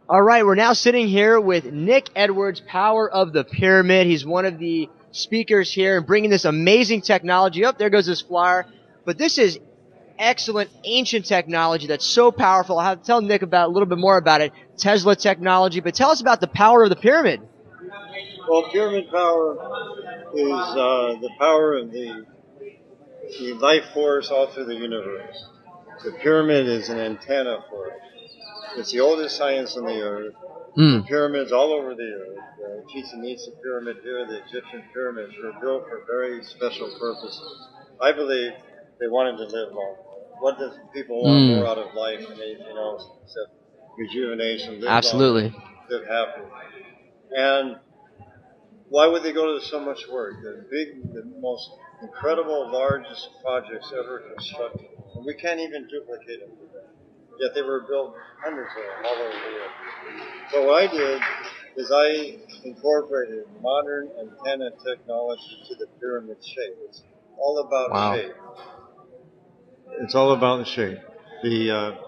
All right, we're now sitting here with Nick Edwards, Power of the Pyramid. He's one of the speakers here and bringing this amazing technology. Oh, there goes this flyer. But this is excellent ancient technology that's so powerful. I'll have to tell Nick about a little bit more about it. Tesla technology, but tell us about the power of the pyramid. Well, pyramid power is the power of the life force all through the universe. The pyramid is an antenna for it. It's the oldest science on the earth. The pyramids all over the earth. The Chichén pyramid here, the Egyptian pyramids were built for very special purposes. I believe they wanted to live long. What does people want more out of life than anything else except rejuvenation, live Absolutely. longer, live happy? And why would they go to so much work? The most incredible, largest projects ever constructed. And we can't even duplicate them today. Yet they were built hundreds of them all over the earth. So what I did is I incorporated modern antenna technology to the pyramid shape. It's all about shape. It's all about the shape. The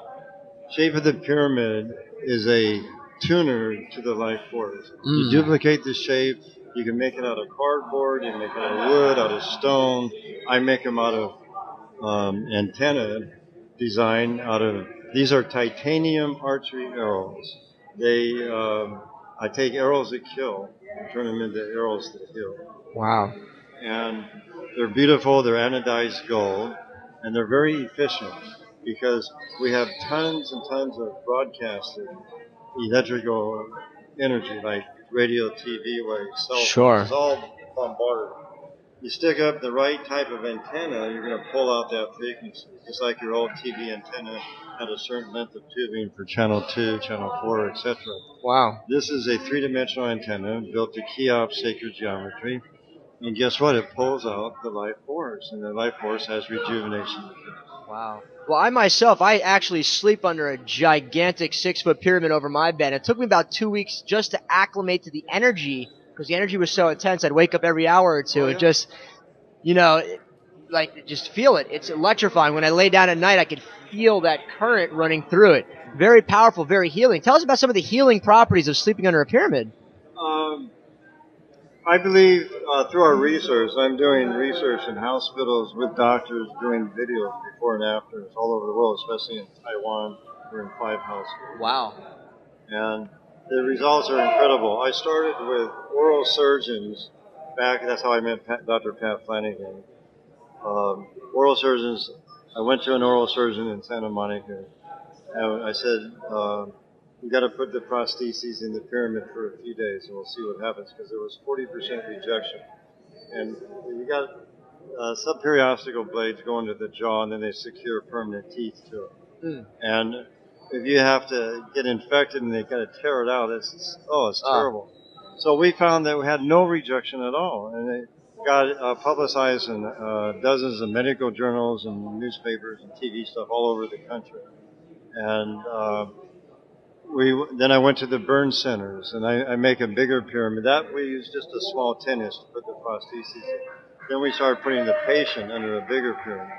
shape of the pyramid is a tuner to the life force. You duplicate the shape, you can make it out of cardboard, you can make it out of wood, out of stone. I make them out of antenna design out of, these are titanium archery arrows. I take arrows that kill and turn them into arrows that heal. Wow. And they're beautiful, they're anodized gold, and they're very efficient because we have tons and tons of broadcasted electrical energy like radio, TV waves, cell phones. It's all bombarded. You stick up the right type of antenna, you're going to pull out that frequency. Just like your old TV antenna had a certain length of tubing for channel 2, channel 4, etc. Wow. This is a three-dimensional antenna built to Cheops sacred geometry. And guess what? It pulls out the life force, and the life force has rejuvenation. Wow. Well, I actually sleep under a gigantic 6-foot pyramid over my bed. It took me about 2 weeks just to acclimate to the energy, because the energy was so intense. I'd wake up every hour or two and just, just feel it. It's electrifying. When I lay down at night, I could feel that current running through it. Very powerful, very healing. Tell us about some of the healing properties of sleeping under a pyramid. I believe through our research, I'm doing research in hospitals with doctors doing videos before and after all over the world, especially in Taiwan. We're in 5 hospitals. Wow. And the results are incredible. I started with oral surgeons back, that's how I met Dr. Pat Flanagan. Oral surgeons, I went to an oral surgeon in Santa Monica, and I said, we got to put the prostheses in the pyramid for a few days and we'll see what happens, because there was 40% rejection. And you got subperiosteal blades go into the jaw and then they secure permanent teeth to it. And if you have to get infected and they got to tear it out, it's terrible. So we found that we had no rejection at all. And it got publicized in dozens of medical journals and newspapers and TV stuff all over the country. And then I went to the burn centers, and I make a bigger pyramid. That we use just a small 10-inch to put the prostheses in. Then we started putting the patient under a bigger pyramid.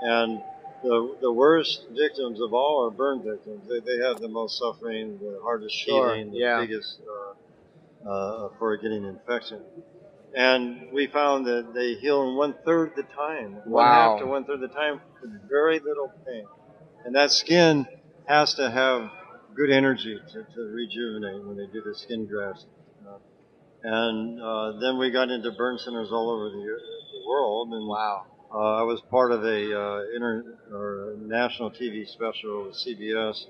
And the worst victims of all are burn victims. They have the most suffering, the hardest healing, the biggest for getting infection. And we found that they heal in 1/3 the time. Wow. 1/2 to 1/3 the time with very little pain. And that skin has to have good energy to rejuvenate when they do the skin grafts. And then we got into burn centers all over the world. And wow. I was part of a national TV special with CBS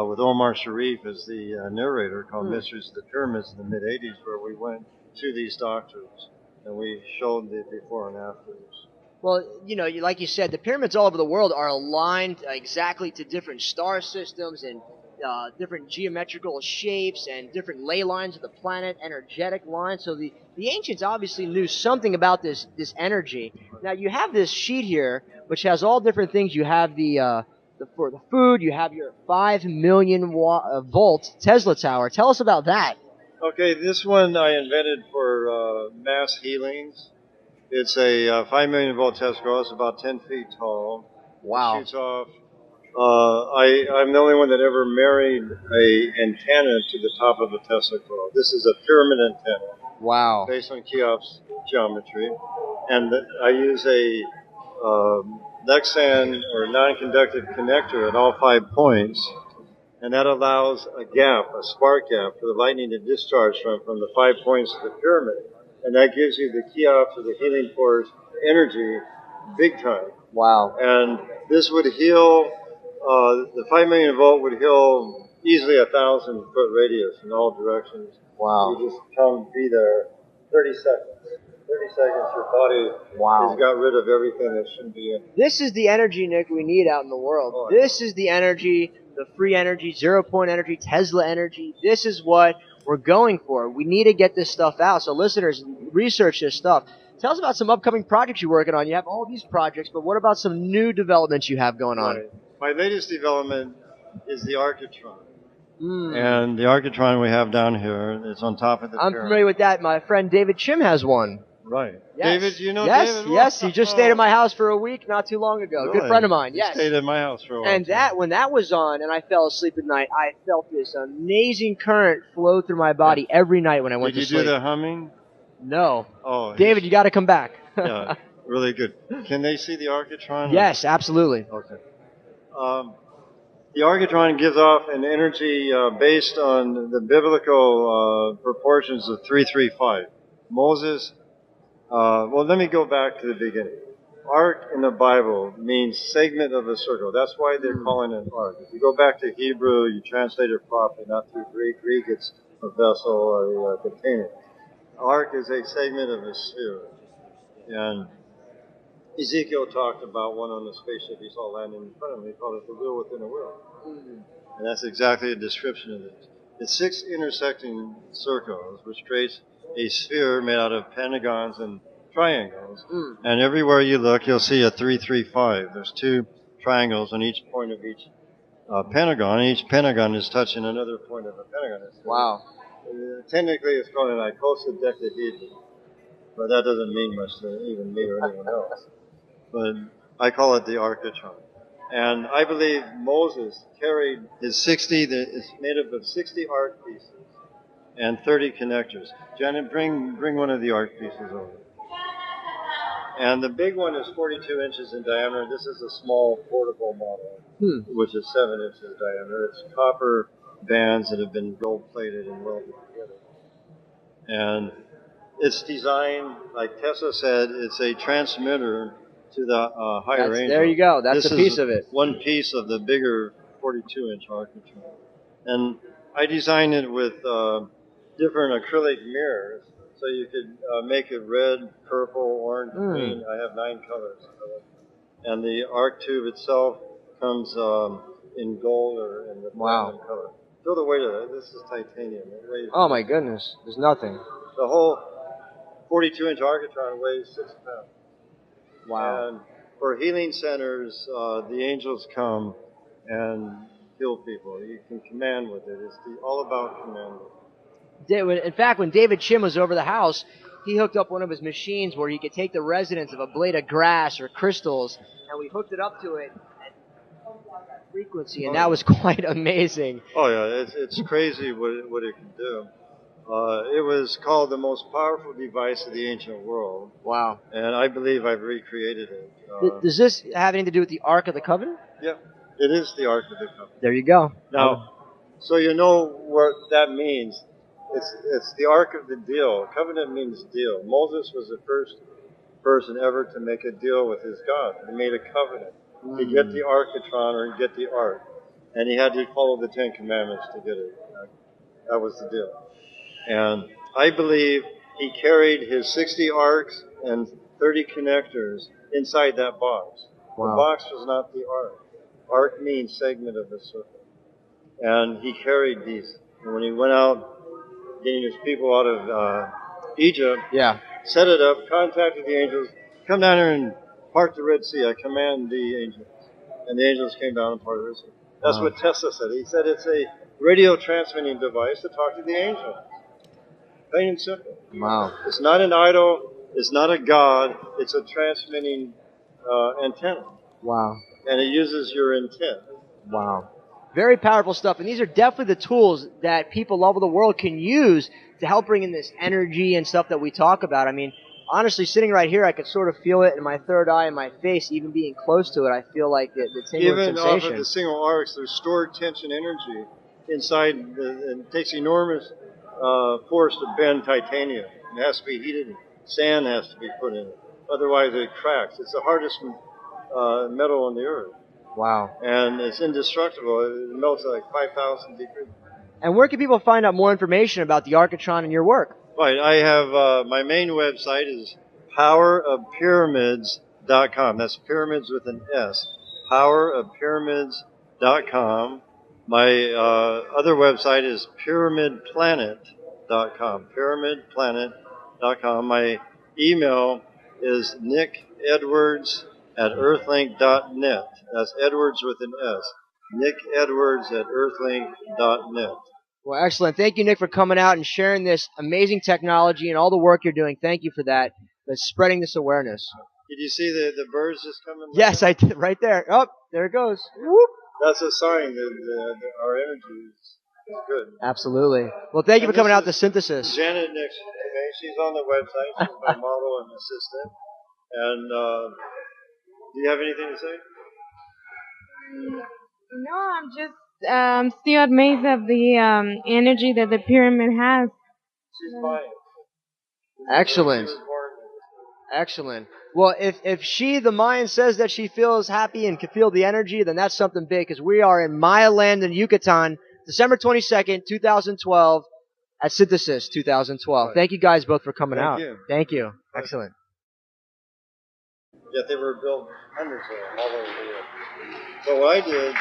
with Omar Sharif as the narrator called Mysteries of the Pyramids in the mid-'80s, where we went to these doctors and we showed the before and afters. Well, like you said, the pyramids all over the world are aligned exactly to different star systems and different geometrical shapes and different ley lines of the planet, energetic lines. So the ancients obviously knew something about this energy. Now you have this sheet here, which has all different things. You have for the food, you have your 5 million volt Tesla tower. Tell us about that. Okay, this one I invented for mass healings. It's a 5 million volt Tesla. It's about 10 feet tall. Wow. It shoots off I'm the only one that ever married a antenna to the top of a Tesla coil. This is a pyramid antenna. Wow. Based on Cheops geometry. And I use a Lexan or non-conductive connector at all 5 points. And that allows a gap, a spark gap, for the lightning to discharge from the 5 points of the pyramid. And that gives you the Cheops or the healing force energy big time. Wow. And this would heal, the 5 million volt would heal easily 1,000-foot radius in all directions. Wow. You just come be there 30 seconds. 30 seconds, your body has got rid of everything that shouldn't be in. This is the energy, Nick, we need out in the world. Oh, this is the energy, the free energy, 0-point energy, Tesla energy. This is what we're going for. We need to get this stuff out. So listeners, research this stuff. Tell us about some upcoming projects you're working on. You have all these projects, but what about some new developments you have going on? My latest development is the Architron. And the Architron we have down here is on top of the I'm familiar with that. My friend David Chim has one. Right. Yes. David, do you know Yes, David? Yes, he just stayed at my house for a week not too long ago. Really? Good friend of mine, He yes. stayed at my house for a while. And that, when that was on and I fell asleep at night, I felt this amazing current flow through my body every night when I went to sleep. Did you do the humming? No. Oh, David, you got to come back. Yeah, really good. Can they see the Architron? Yes, absolutely. Okay. The Architron gives off an energy based on the biblical proportions of 335. Moses, well, let me go back to the beginning. Ark in the Bible means segment of a circle. That's why they're calling it ark. If you go back to Hebrew, you translate it properly, not through Greek. Greek, it's a vessel or a container. Ark is a segment of a sphere. And Ezekiel talked about one on the spaceship he saw landing in front of him. He called it the wheel within a wheel. And that's exactly a description of it. It's 6 intersecting circles, which creates a sphere made out of pentagons and triangles. And everywhere you look, you'll see a 335. There's 2 triangles on each point of each pentagon. Each pentagon is touching another point of a pentagon. Wow. Technically, it's called an icosahedron, but that doesn't mean much to even me or anyone else. But I call it the Architron. And I believe Moses carried his 60, it's made up of 60 arc pieces and 30 connectors. Janet, bring one of the arc pieces over. And the big one is 42 inches in diameter. This is a small portable model, which is 7 inches in diameter. It's copper bands that have been gold plated and welded together. And it's designed, like Tesla said, it's a transmitter to the higher angel. There you go. That's this a piece is of it. One piece of the bigger 42-inch Architron. And I designed it with different acrylic mirrors, so you could make it red, purple, orange, green. I have 9 colors. And the arc tube itself comes in gold or in the platinum color. Feel the weight of it. This is titanium. It weighs my goodness. There's nothing. The whole 42-inch Architron weighs 6 pounds. Wow. And for healing centers, the angels come and heal people. You can command with it. It's all about command. In fact, when David Chim was over the house, he hooked up one of his machines where he could take the resonance of a blade of grass or crystals, and we hooked it up to it and pumped out that frequency, and that was quite amazing. Oh, yeah. It's crazy what it can do. It was called the most powerful device of the ancient world. Wow. And I believe I've recreated it. Does this have anything to do with the Ark of the Covenant? Yeah, it is the Ark of the Covenant. There you go. Now, so you know what that means. It's the Ark of the deal. Covenant means deal. Moses was the first person ever to make a deal with his God. He made a covenant to get the Architron or get the Ark. And he had to follow the 10 Commandments to get it. That was the deal. And I believe he carried his 60 arcs and 30 connectors inside that box. Wow. The box was not the ark. Ark means segment of the circle. And he carried these. And when he went out, getting his people out of Egypt, set it up, contacted the angels, come down here and part the Red Sea. I command the angels. And the angels came down and parted the Red Sea. That's what Tesla said. He said it's a radio transmitting device to talk to the angels. Plain and simple. Wow. It's not an idol. It's not a god. It's a transmitting antenna. Wow. And it uses your intent. Wow. Very powerful stuff. And these are definitely the tools that people all over the world can use to help bring in this energy and stuff that we talk about. I mean, honestly, sitting right here, I could sort of feel it in my third eye and my face, even being close to it. I feel like the tingling even sensation. off of the single arcs, there's stored tension energy inside. It takes enormous force to bend titanium. It has to be heated. Sand has to be put in it. Otherwise, it cracks. It's the hardest metal on the earth. Wow. And it's indestructible. It melts at like 5,000 degrees. And where can people find out more information about the Architron and your work? Right. I have my main website is powerofpyramids.com. That's pyramids with an S. Powerofpyramids.com. My other website is pyramidplanet.com. Pyramidplanet.com. My email is nickedwards@earthlink.net. That's Edwards with an S. nickedwards@earthlink.net. Well, excellent. Thank you, Nick, for coming out and sharing this amazing technology and all the work you're doing. Thank you for that. That's spreading this awareness. Did you see the birds just coming? Yes, I did. Right there. Oh, there it goes. Whoop. That's a sign that our energy is good. Absolutely. Well, thank you for coming out to Synthesis. Janet next to me. She's on the website. She's my model and assistant. And do you have anything to say? No, I'm just still amazed of the energy that the pyramid has. She's buying. Excellent. Excellent. Well, if she, the Mayan, says that she feels happy and can feel the energy, then that's something big, because we are in Maya land in Yucatan, December 22nd, 2012, at Synthesis 2012. Right. Thank you guys both for coming out. Thank you. Thank you. Excellent. Yeah, they were built hundreds of them all over the world. So what I did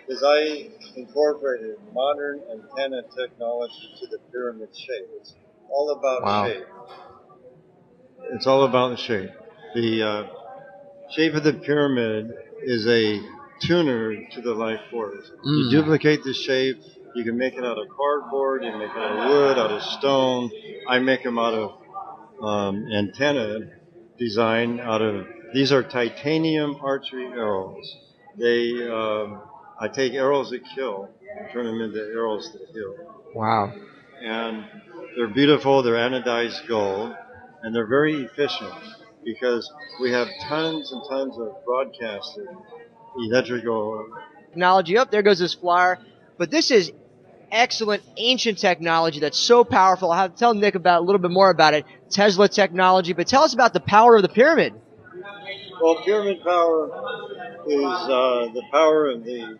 is I incorporated modern antenna technology to the pyramid shape. It's all about shape. It's all about the shape. The shape of the pyramid is a tuner to the life force. You duplicate the shape, you can make it out of cardboard, you can make it out of wood, out of stone. I make them out of antenna design out of, these are titanium archery arrows. They, I take arrows that kill and turn them into arrows that heal. Wow. And they're beautiful, they're anodized gold, and they're very efficient because we have tons and tons of broadcasted electrical Technology. Up there goes this flyer. But this is excellent ancient technology that's so powerful. I'll have to tell Nick about a little bit more about it. Tesla technology. But tell us about the power of the pyramid. Well, pyramid power is the power of the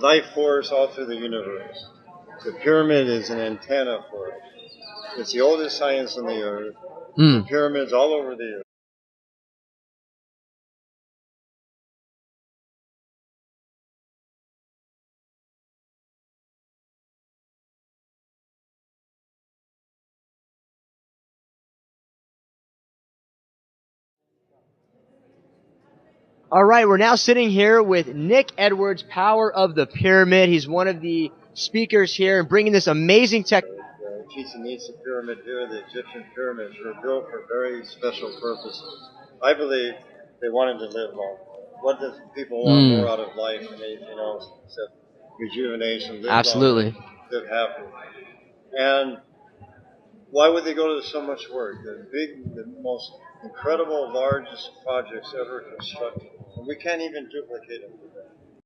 life force all through the universe. The pyramid is an antenna for it. It's the oldest science on the earth. Pyramids all over the earth. All right, we're now sitting here with Nick Edwards, Power of the Pyramid. He's one of the speakers here and bringing this amazing tech. The Chichén pyramid here, the Egyptian pyramids, were built for very special purposes. I believe they wanted to live long. What does people want more out of life than anything else except rejuvenation, live Absolutely. long, live happy. And why would they go to so much work? The most incredible, largest projects ever constructed. And we can't even duplicate them.